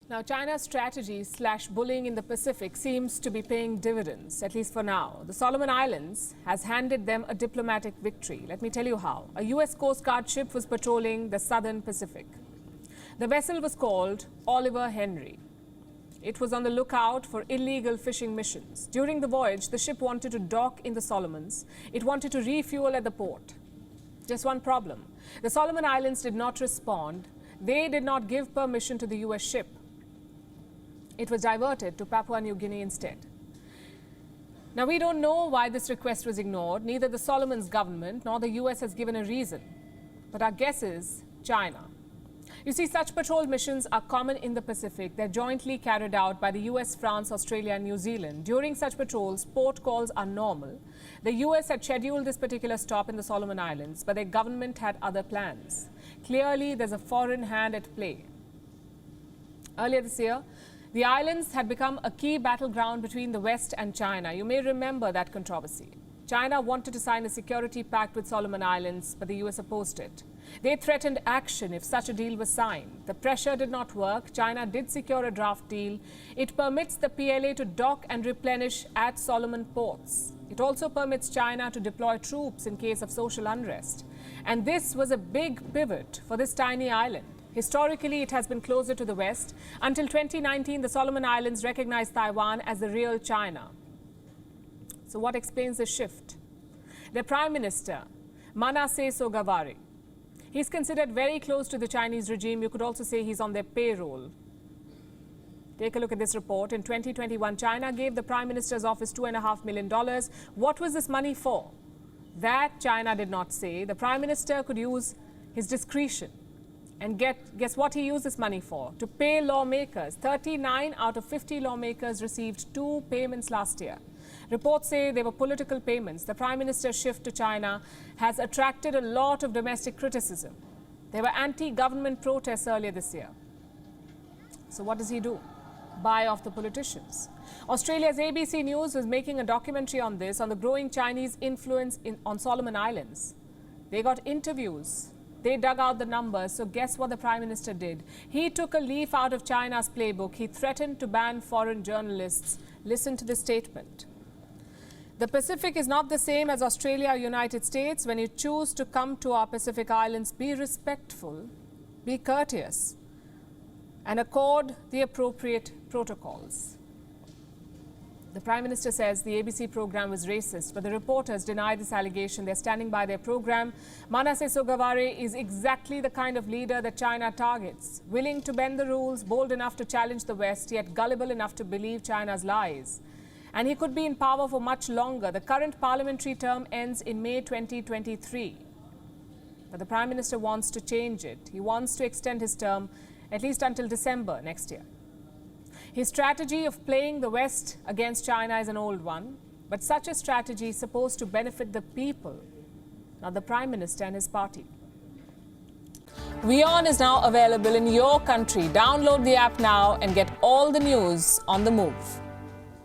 Now, China's strategy / bullying in the Pacific seems to be paying dividends, at least for now. The Solomon Islands has handed them a diplomatic victory. Let me tell you how. A U.S. Coast Guard ship was patrolling the southern Pacific. The vessel was called Oliver Henry. It was on the lookout for illegal fishing missions. During the voyage, the ship wanted to dock in the Solomons. It wanted to refuel at the port. Just one problem. The Solomon Islands did not respond. They did not give permission to the U.S. ship. It was diverted to Papua New Guinea instead. Now, we don't know why this request was ignored. Neither the Solomons government nor the US has given a reason. But our guess is China. You see, such patrol missions are common in the Pacific. They're jointly carried out by the US, France, Australia and New Zealand. During such patrols, port calls are normal. The US had scheduled this particular stop in the Solomon Islands, but their government had other plans. Clearly, there's a foreign hand at play. Earlier this year, the islands had become a key battleground between the West and China. You may remember that controversy. China wanted to sign a security pact with Solomon Islands, but the US opposed it. They threatened action if such a deal was signed. The pressure did not work. China did secure a draft deal. It permits the PLA to dock and replenish at Solomon ports. It also permits China to deploy troops in case of social unrest. And this was a big pivot for this tiny island. Historically, it has been closer to the West. Until 2019, the Solomon Islands recognized Taiwan as the real China. So what explains the shift? The Prime Minister, Manasseh Sogavare, he's considered very close to the Chinese regime. You could also say he's on their payroll. Take a look at this report. In 2021, China gave the Prime Minister's office $2.5 million. What was this money for? That China did not say. The Prime Minister could use his discretion. And guess what he used this money for? To pay lawmakers. 39 out of 50 lawmakers received 2 payments last year. Reports say they were political payments. The Prime Minister's shift to China has attracted a lot of domestic criticism. There were anti-government protests earlier this year. So what does he do? Buy off the politicians. Australia's ABC News was making a documentary on this, on the growing Chinese influence on Solomon Islands. They got interviews. They dug out the numbers, so guess what the Prime Minister did? He took a leaf out of China's playbook. He threatened to ban foreign journalists. Listen to this statement. The Pacific is not the same as Australia or United States. When you choose to come to our Pacific Islands, be respectful, be courteous, and accord the appropriate protocols. The Prime Minister says the ABC program was racist, but the reporters deny this allegation. They're standing by their program. Manasseh Sogavare is exactly the kind of leader that China targets. Willing to bend the rules, bold enough to challenge the West, yet gullible enough to believe China's lies. And he could be in power for much longer. The current parliamentary term ends in May 2023. But the Prime Minister wants to change it. He wants to extend his term at least until December next year. His strategy of playing the West against China is an old one, but such a strategy is supposed to benefit the people, not the Prime Minister and his party. WION is now available in your country. Download the app now and get all the news on the move.